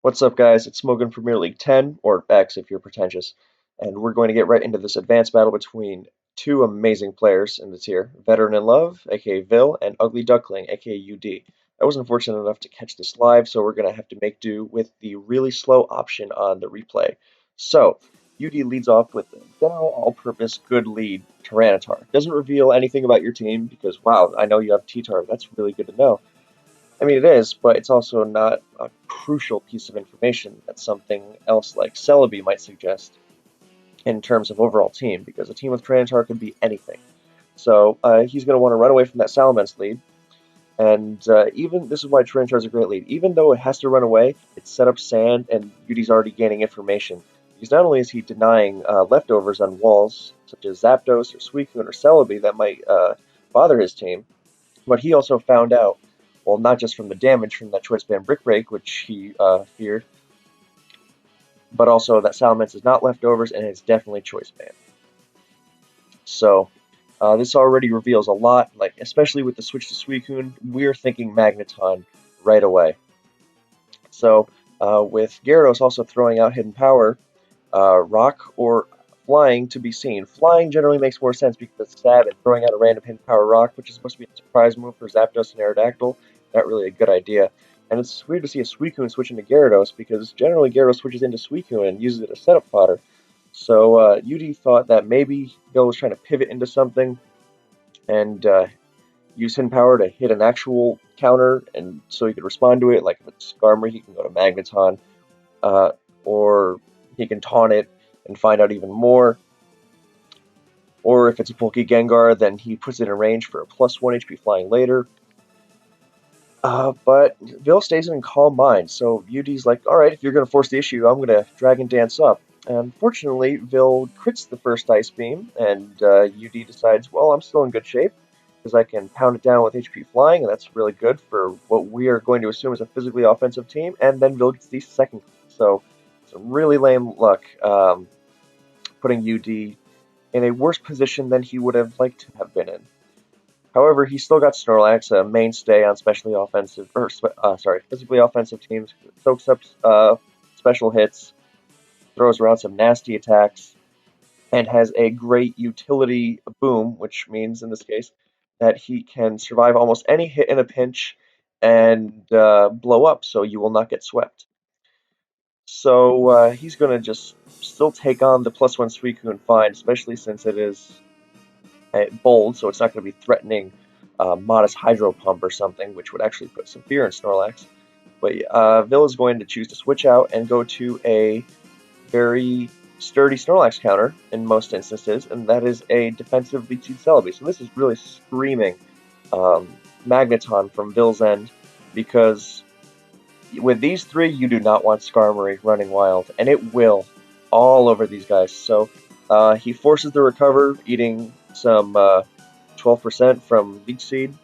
What's up, guys? It's Smogon from Premier League 10, or X if you're pretentious, and we're going to get right into this advanced battle between two amazing players in the tier, Veteran in Love, aka Vill, and Ugly Duckling, aka UD. I wasn't fortunate enough to catch this live, so we're going to have to make do with the really slow option on the replay. So, UD leads off with the general all-purpose good lead, Tyranitar. Doesn't reveal anything about your team because, wow, I know you have T-Tar, that's really good to know. I mean, it is, but it's also not a crucial piece of information that something else like Celebi might suggest in terms of overall team, because a team with Tyranitar could be anything. So he's going to want to run away from that Salamence lead, and even this is why Tyranitar is a great lead. Even though it has to run away, it's set up sand, and Yudi's already gaining information. Because not only is he denying leftovers on walls, such as Zapdos or Suicune or Celebi that might bother his team, but he also found out, well, not just from the damage from that Choice Band Brick Break, which he feared, but also that Salamence is not leftovers and it's definitely Choice Band. So this already reveals a lot, like especially with the switch to Suicune, we're thinking Magneton right away. So with Gyarados also throwing out Hidden Power, Rock or Flying to be seen. Flying generally makes more sense because it's stab and throwing out a random Hidden Power Rock, which is supposed to be a surprise move for Zapdos and Aerodactyl, not really a good idea. And it's weird to see a Suicune switch into Gyarados because generally Gyarados switches into Suicune and uses it as setup fodder. So UD thought that maybe Bill was trying to pivot into something and use Hidden Power to hit an actual counter, and so he could respond to it. Like if it's Skarmory, he can go to Magneton, or he can taunt it and find out even more. Or if it's a bulky Gengar, then he puts it in range for a +1 HP flying later. But Vill stays in calm mind, so UD's like, alright, if you're going to force the issue, I'm going to Dragon Dance up. And fortunately, Vill crits the first Ice Beam, and UD decides, well, I'm still in good shape, because I can pound it down with HP flying, and that's really good for what we are going to assume is a physically offensive team, and then Vill gets the second. So, some really lame luck, putting UD in a worse position than he would have liked to have been in. However, he still got Snorlax, a mainstay on physically offensive teams. Soaks up special hits, throws around some nasty attacks, and has a great utility boom, which means in this case that he can survive almost any hit in a pinch and blow up, so you will not get swept. So he's going to just still take on the +1 Suicune fine, especially since it is bold, so it's not going to be threatening modest Hydro Pump or something, which would actually put some fear in Snorlax. But Vill is going to choose to switch out and go to a very sturdy Snorlax counter in most instances, and that is a defensive Leech Seed Celebi. So this is really screaming Magneton from Vill's end, because with these three, you do not want Skarmory running wild, and it will all over these guys. So he forces the recover, eating some 12% from Leech Seed,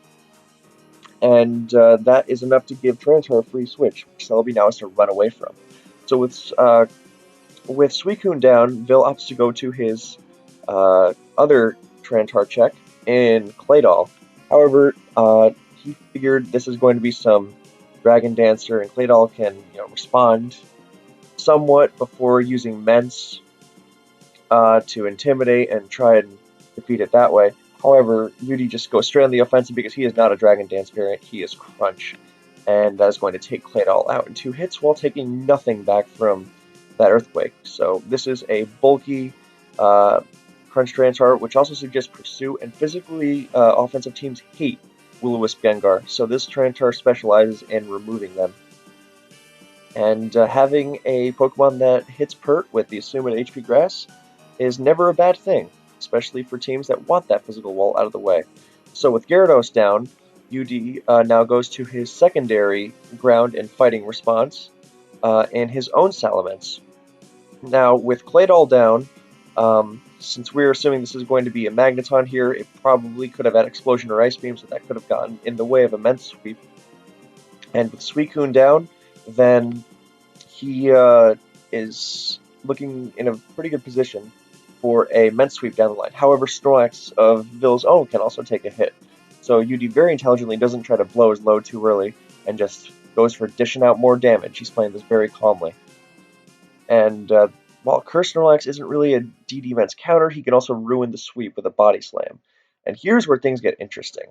and that is enough to give Tyranitar a free switch, which Celebi now has to run away from. So with Suicune down, Vill opts to go to his other Tyranitar check in Claydol. However, he figured this is going to be some Dragon Dancer, and Claydol can respond somewhat before using Mence to intimidate and try and defeat it that way. However, UD just goes straight on the offensive because he is not a Dragon Dance variant, he is Crunch. And that is going to take Claydol out in 2 hits while taking nothing back from that Earthquake. So this is a bulky Crunch Tyranitar, which also suggests Pursuit, and physically offensive teams hate Will-O-Wisp Gengar, so this Tyranitar specializes in removing them. And having a Pokemon that hits Pert with the Assume and HP Grass is never a bad thing, especially for teams that want that physical wall out of the way. So with Gyarados down, UD now goes to his secondary ground and fighting response in his own Salamence. Now with Claydol down, since we're assuming this is going to be a Magneton here, it probably could have had Explosion or Ice Beam, so that could have gotten in the way of a Mence Sweep. And with Suicune down, then he is looking in a pretty good position for a Mence Sweep down the line. However, Snorlax of Vill's own can also take a hit. So UD very intelligently doesn't try to blow his load too early and just goes for dishing out more damage. He's playing this very calmly. And while Curse Snorlax isn't really a DD Vents counter, he can also ruin the sweep with a Body Slam. And here's where things get interesting.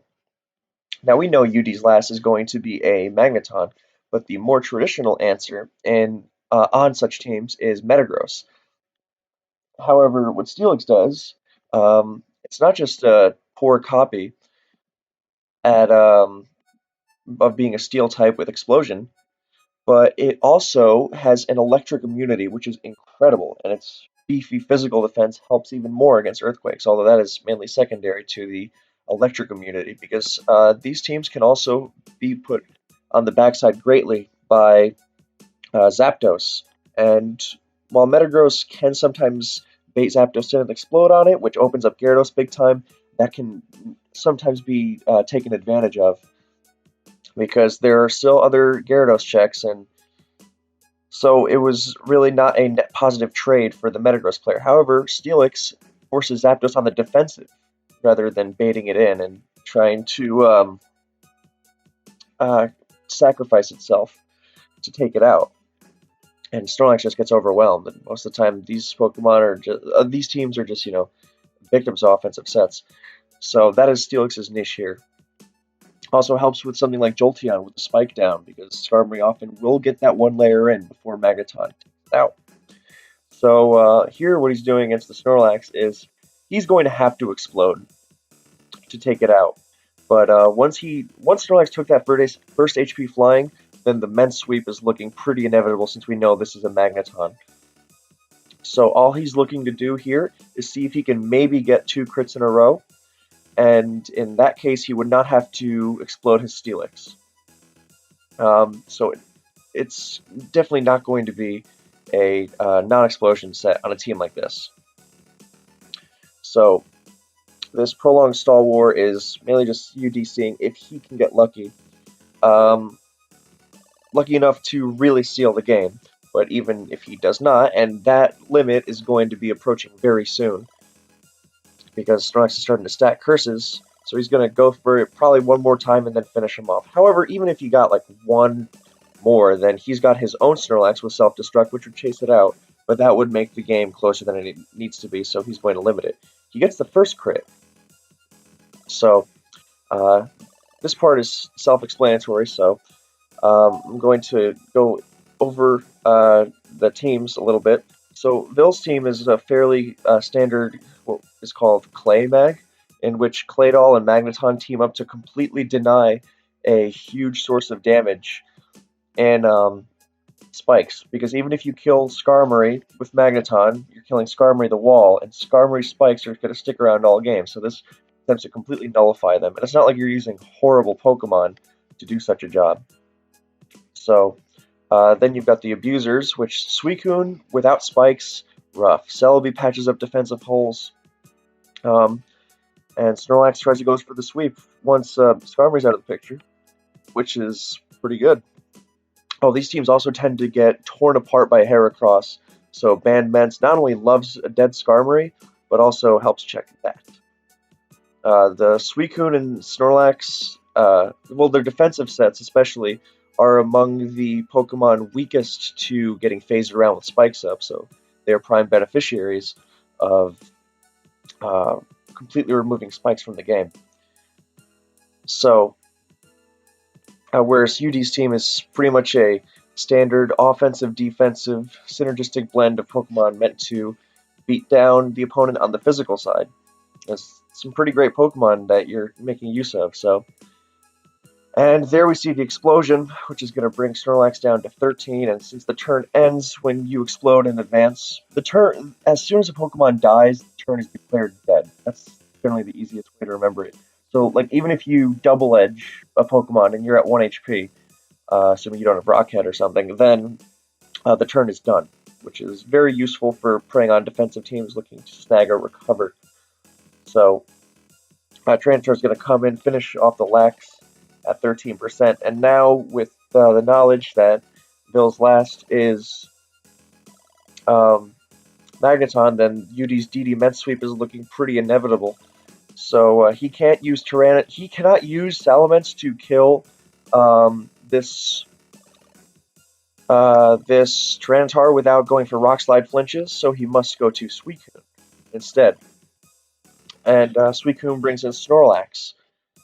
Now we know UD's last is going to be a Magneton, but the more traditional answer on such teams is Metagross. However, what Steelix does, it's not just a poor copy at of being a Steel type with Explosion, but it also has an electric immunity, which is incredible, and its beefy physical defense helps even more against earthquakes, although that is mainly secondary to the electric immunity, because these teams can also be put on the backside greatly by Zapdos. And while Metagross can sometimes bait Zapdos in and explode on it, which opens up Gyarados big time, that can sometimes be taken advantage of, because there are still other Gyarados checks, and so it was really not a net positive trade for the Metagross player. However, Steelix forces Zapdos on the defensive rather than baiting it in and trying to sacrifice itself to take it out. And Snorlax just gets overwhelmed, and most of the time these Pokemon are just these teams are just victims of offensive sets. So that is Steelix's niche here. Also helps with something like Jolteon with the spike down, because Skarmory often will get that one layer in before Magneton takes it out. So here what he's doing against the Snorlax is he's going to have to explode to take it out. But once Snorlax took that first HP flying, then the Mence Sweep is looking pretty inevitable, since we know this is a Magneton. So all he's looking to do here is see if he can maybe get 2 crits in a row, and in that case he would not have to explode his Steelix. So it's definitely not going to be a non-explosion set on a team like this. So this prolonged stall war is mainly just UD seeing if he can get lucky. Lucky enough to really seal the game. But even if he does not, and that limit is going to be approaching very soon, because Snorlax is starting to stack curses, so he's going to go for it probably one more time and then finish him off. However, even if he got like one more, then he's got his own Snorlax with Self-Destruct, which would chase it out, but that would make the game closer than it needs to be, so he's going to limit it. He gets the first crit. So this part is self-explanatory, so I'm going to go over the teams a little bit. So Vill's team is a fairly standard, what is called Clay Mag, in which Claydol and Magneton team up to completely deny a huge source of damage and spikes. Because even if you kill Skarmory with Magneton, you're killing Skarmory the wall, and Skarmory spikes are going to stick around all game. So this attempts to completely nullify them. And it's not like you're using horrible Pokemon to do such a job. So then you've got the Abusers, which Suicune without spikes, rough. Celebi patches up defensive holes. And Snorlax tries to go for the sweep once Skarmory's out of the picture, which is pretty good. Oh, these teams also tend to get torn apart by Heracross, so Band Mence not only loves a dead Skarmory, but also helps check that. The Suicune and Snorlax, well, their defensive sets especially, are among the Pokemon weakest to getting phased around with spikes up, so they are prime beneficiaries of completely removing spikes from the game. So, whereas UD's team is pretty much a standard offensive-defensive synergistic blend of Pokemon meant to beat down the opponent on the physical side. There's some pretty great Pokemon that you're making use of, so. And there we see the explosion, which is going to bring Snorlax down to 13, and since the turn ends when you explode in advance, as soon as a Pokemon dies, the turn is declared dead. That's generally the easiest way to remember it. So, like, even if you double edge a Pokemon and you're at 1 HP, assuming you don't have Rockhead or something, then the turn is done, which is very useful for preying on defensive teams looking to snag or recover. So, Trantor is going to come in, finish off the Lax at 13%, and now with the knowledge that Vill's last is Magneton, then UD's DD Mence Sweep is looking pretty inevitable. So he can't use He cannot use Salamence to kill this this Tyranitar without going for Rock Slide flinches, so he must go to Suicune instead. And Suicune brings in Snorlax.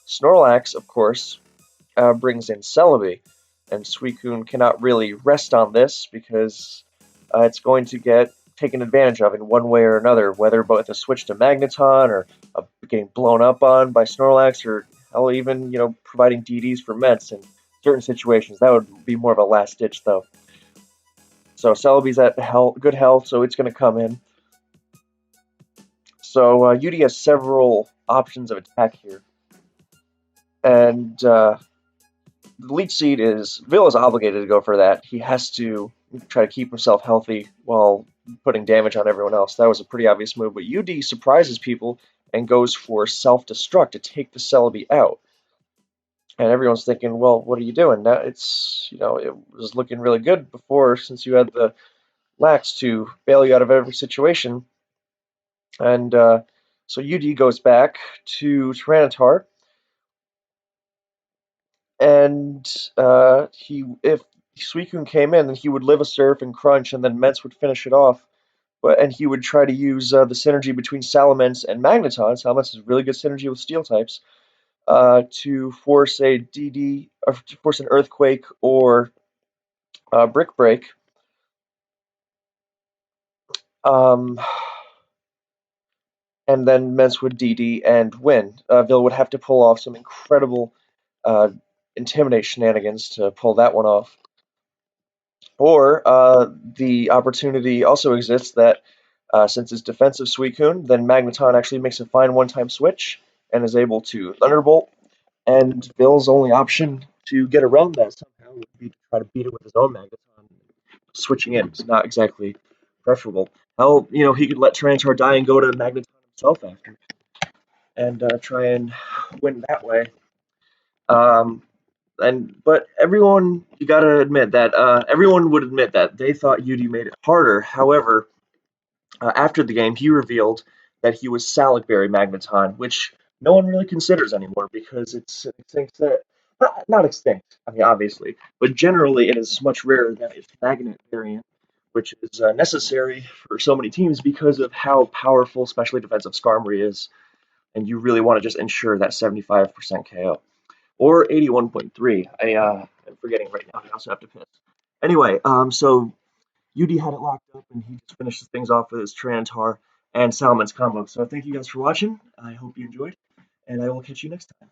Snorlax, of course, brings in Celebi, and Suicune cannot really rest on this because it's going to get taken advantage of in one way or another, whether with a switch to Magneton or getting blown up on by Snorlax, or hell, even providing DDs for Mets in certain situations. That would be more of a last ditch though. So Celebi's at good health, so it's going to come in. So UD has several options of attack here, and the leech seed is Vill is obligated to go for that. He has to try to keep himself healthy while putting damage on everyone else. That was a pretty obvious move, but UD surprises people and goes for self-destruct to take the Celebi out. And everyone's thinking, well, what are you doing? Now it was looking really good before since you had the Lax to bail you out of every situation. And so UD goes back to Tyranitar, and if Suicune came in, then he would live a surf and crunch, and then Mets would finish it off. And he would try to use the synergy between Salamence and Magneton. Salamence has really good synergy with Steel types to force a DD, or to force an Earthquake or Brick Break. Um, and then Mets would DD and win. Vill would have to pull off some incredible uh, Intimidate shenanigans to pull that one off. Or the opportunity also exists that since it's defensive Suicune, then Magneton actually makes a fine one-time switch and is able to Thunderbolt. And Vill's only option to get around that somehow would be to try to beat it with his own Magneton. Switching in is not exactly preferable. Hell, he could let Tyranitar die and go to Magneton himself after, and try and win that way. Um, but everyone, you gotta admit that everyone would admit that they thought UD made it harder. However, after the game, he revealed that he was Salicberry Magneton, which no one really considers anymore because it's an extinct set. Not extinct, I mean, obviously, but generally it is much rarer than its Magnet variant, which is necessary for so many teams because of how powerful, especially defensive Skarmory is, and you really want to just ensure that 75% KO. Or 81.3. I'm forgetting right now. I also have to piss. Anyway, so UD had it locked up, and he just finishes things off with his Tyranitar and Salamence combo. So thank you guys for watching. I hope you enjoyed, and I will catch you next time.